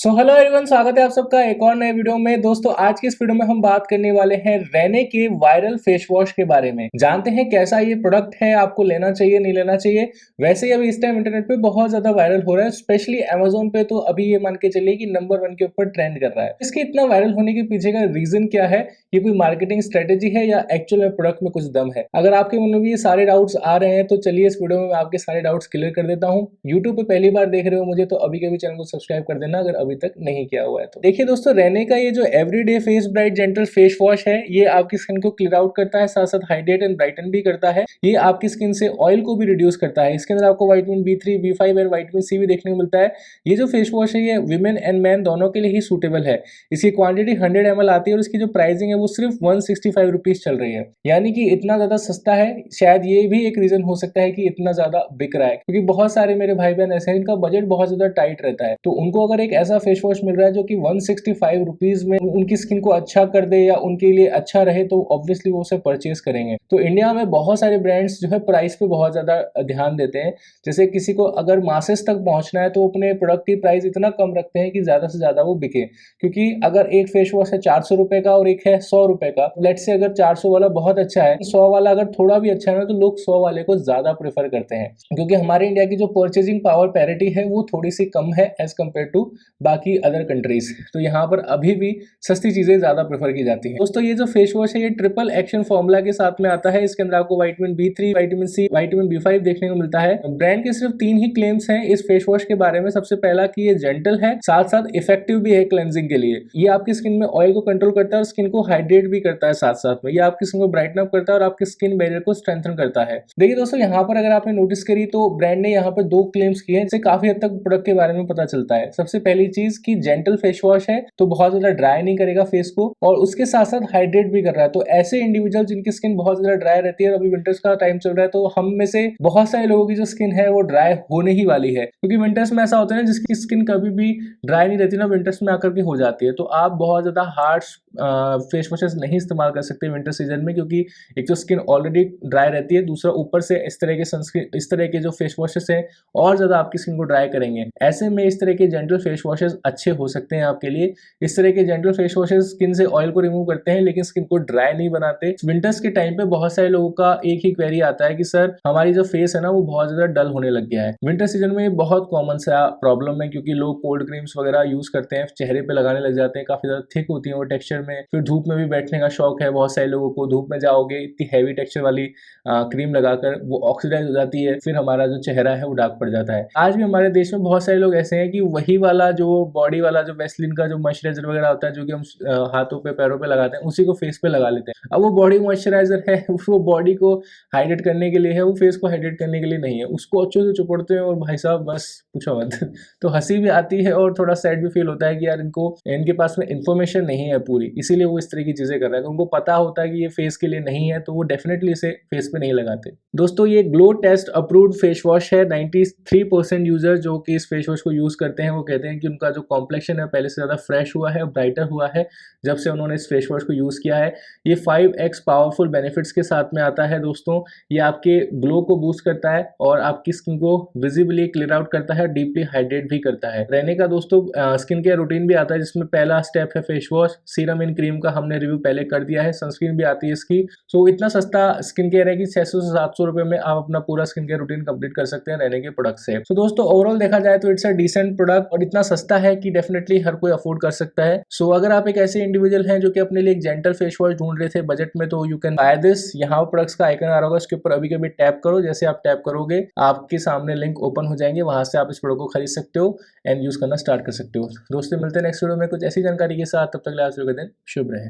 Hello everyone, स्वागत है आप सबका एक और नए वीडियो में। दोस्तों आज की इस वीडियो में हम बात करने वाले हैं रेने के वायरल फेस वॉश के बारे में। जानते हैं कैसा ये प्रोडक्ट है, आपको लेना चाहिए नहीं लेना चाहिए। वैसे ही अभी इस टाइम इंटरनेट पे बहुत ज्यादा वायरल हो रहा है, स्पेशली अमेजोन पे तो अभी ये मान के चलिए कि नंबर 1 के ऊपर ट्रेंड कर रहा है। इसके इतना वायरल होने के पीछे का रीजन क्या है? ये कोई मार्केटिंग स्ट्रेटेजी है या एक्चुअल में प्रोडक्ट में कुछ दम है? अगर आपके मन में भी ये सारे डाउट्स आ रहे हैं तो चलिए इस वीडियो में मैं आपके सारे डाउट्स क्लियर कर देता हूँ। यूट्यूब पे पहली बार देख रहे हो मुझे तो अभी के भी चैनल को सब्सक्राइब कर देना अगर अभी तक नहीं किया हुआ है तो। देखिए दोस्तों, रेने का ये जो everyday face bright gentle face wash है, ये आपकी स्किन को क्लियर आउट करता है, साथ साथ हाइड्रेट एंड ब्राइटन भी करता है। ये आपकी स्किन से ऑयल को भी रिड्यूस करता है। इसके अंदर आपको vitamin B3, B5 and vitamin C भी देखने को मिलता है। ये जो फेस वॉश है ये विमेन एंड मैन दोनों के लिए ही सूटेबल है। इसकी क्वांटिटी 100 ml आती है और इसकी जो प्राइसिंग है वो सिर्फ 165 रुपीज चल रही है, यानी कि इतना ज्यादा सस्ता है। शायद ये भी एक रीजन हो सकता है कि इतना ज्यादा बिक रहा है, क्योंकि बहुत सारे मेरे भाई बहन ऐसे हैं इनका बजट बहुत ज्यादा टाइट रहता है। तो उनको अगर एक ऐसा फेस वॉश मिल रहा है जो कि 165 रुपीज में उनकी स्किन को अच्छा कर दे या उनके लिए अच्छा रहे, तो ऑब्वियसली वो उसे परचेज करेंगे। तो इंडिया में बहुत सारे ब्रांड्स जो है प्राइस पे बहुत ज्यादा ध्यान देते हैं। जैसे किसी को अगर मासेस तक पहुंचना है तो अपने प्रोडक्ट की प्राइस इतना कम रखते हैं कि ज्यादा से ज्यादा वो बिके। क्योंकि अगर एक फेस वॉश है 400 रुपए का और एक है 100 रुपए का, लेट से अगर 400 वाला बहुत अच्छा है, 100 वाला अगर थोड़ा भी अच्छा है ना, तो लोग 100 वाले को ज्यादा प्रेफर करते हैं। क्योंकि हमारे इंडिया की जो परचेजिंग पावर पैरिटी है वो थोड़ी सी कम है एज कम्पेयर टू बाकी अदर कंट्रीज। तो यहाँ पर अभी भी सस्ती चीजें ज्यादा प्रेफर की जाती हैं। दोस्तों ये जो फेस वॉश है ये ट्रिपल एक्शन फॉर्मूला के साथ में आता है। इसके अंदर आपको vitamin B3, vitamin C, vitamin B5 देखने को मिलता है। ब्रांड के सिर्फ 3 ही क्लेम्स हैं इस फेस वॉश के बारे में। सबसे पहला कि ये जेंटल है, साथ साथ इफेक्टिव भी है क्लेंजिंग के लिए। ये आपकी स्किन में ऑयल को कंट्रोल करता है और स्किन को हाइड्रेट भी करता है। साथ साथ में ये आपकी स्किन को ब्राइटन अप करता है और आपके स्किन बैरियर को स्ट्रेंथन करता है। देखिए दोस्तों, यहाँ पर अगर आपने नोटिस करी तो ब्रांड ने यहाँ पर 2 क्लेम्स किए हैं, जिससे काफी हद तक प्रोडक्ट के बारे में पता चलता है। सबसे पहली चीज कि जेंटल फेस वॉश है तो बहुत ज्यादा ड्राई नहीं करेगा फेस को, और उसके साथ साथ हाइड्रेट भी कर रहा है। तो ऐसे इंडिविजुअल जिनकी स्किन बहुत ज्यादा ड्राई रहती है, और अभी विंटर्स का टाइम चल रहा है, तो हम में से बहुत सारे लोगों की जो स्किन है वो ड्राई होने ही वाली है। क्योंकि विंटर्स में ऐसा होता है ना, जिसकी स्किन कभी भी ड्राई नहीं रहती ना, विंटर्स में आकर के हो जाती है। तो आप बहुत ज्यादा हार्श फेस वॉशेस नहीं इस्तेमाल कर सकते विंटर सीजन में, क्योंकि एक तो स्किन ऑलरेडी ड्राई रहती है, दूसरा ऊपर से इस तरह के सनस्क्रीन, इस तरह के जो फेस वॉशेस हैं और ज्यादा आपकी स्किन को ड्राई करेंगे। ऐसे में इस तरह के जेंटल फेस वॉशेस अच्छे हो सकते हैं आपके लिए। इस तरह के जेंटल फेस वॉशेस स्किन से ऑयल को रिमूव करते हैं लेकिन स्किन को ड्राई नहीं बनाते। विंटर्स के टाइम पे बहुत सारे लोगों का एक ही क्वेरी आता है कि सर हमारी जो फेस है ना वो बहुत ज्यादा डल होने लग गया है। विंटर सीजन में बहुत कॉमन सा प्रॉब्लम है, क्योंकि लोग कोल्ड क्रीम्स वगैरह यूज करते हैं, चेहरे पे लगाने लग जाते हैं, काफी ज्यादा थिक होती है वो टेक्सचर में। फिर धूप में भी बैठने का शौक है बहुत सारे लोगों को, धूप में जाओगे इतनी हैवी टेक्सचर वाली क्रीम लगाकर वो ऑक्सीडाइज हो जाती है, फिर हमारा जो चेहरा है वो डार्क पड़ जाता है। आज भी हमारे देश में बहुत सारे लोग ऐसे हैं कि वही वाला जो बॉडी वाला जो वैसलीन का जो मॉइस्चराइजर वगैरह होता है, जो कि हम हाथों पे पैरों पे लगाते हैं, उसी को फेस पे लगा लेते हैं। अब वो बॉडी मॉइस्चराइजर है, वो बॉडी को हाइड्रेट करने के लिए है, वो फेस को हाइड्रेट करने के लिए नहीं है। उसको अच्छे से चुपड़ते हैं और भाई साहब बस पूछो मत तो हंसी भी आती है और थोड़ा सैड भी फील होता है कि यार इनके पास में इन्फॉर्मेशन नहीं है पूरी, इसीलिए वो इस तरह की चीजें कर रहे हैं। उनको पता होता है कि ये फेस के लिए नहीं है, तो वो डेफिनेटली इसे फेस पे नहीं लगाते। दोस्तों ये glow test approved face wash है। 93% यूजर जो कि इस फेस वॉश को यूज करते हैं वो कहते हैं कि उनका जो कॉम्प्लेक्शन है पहले से ज्यादा फ्रेश हुआ है, ब्राइटर हुआ है जब से उन्होंने इस फेस वॉश को यूज किया है। ये 5x पावरफुल बेनिफिट्स के साथ में आता है दोस्तों। ये आपके ग्लो को बूस्ट करता है और आपकी स्किन को विजिबली क्लियर आउट करता है, डीपली हाइड्रेट भी करता है। रहने का दोस्तों स्किन केयर रूटीन भी आता है, जिसमें पहला स्टेप है फेस वॉश। सीरम इन क्रीम का हमने रिव्यू पहले कर दिया है, सनस्क्रीन भी आती है इसकी। सो इतना सस्ता स्किन केयर है कि 600 से 700 रुपए में आप अपना पूरा स्किन केयर रूटीन कंप्लीट कर सकते हैं रहने के प्रोडक्ट से। सो दोस्तों ओवरऑल देखा जाए तो इट्स अ डिसेंट प्रोडक्ट और इतना सस्ता है कि डेफिनेटली हर कोई अफोर्ड कर सकता है। सो अगर आप एक ऐसे इंडिविजुअल हैं जो कि अपने लिए एक जेंटल फेस वॉश ढूंढ रहे थे बजट में, तो यू कैन बाय दिस। यहाँ प्रोडक्ट्स का आइकन आ रहा होगा, उसके ऊपर अभी कभी टैप करो। जैसे आप टैप करोगे आपके सामने लिंक ओपन हो जाएंगे, वहां से आप इस प्रोडक्ट को खरीद सकते हो एंड यूज करना स्टार्ट कर सकते हो। दोस्तों मिलते हैं नेक्स्ट वीडियो में कुछ ऐसी जानकारी के साथ, तब तक के दिन शुभ रहे।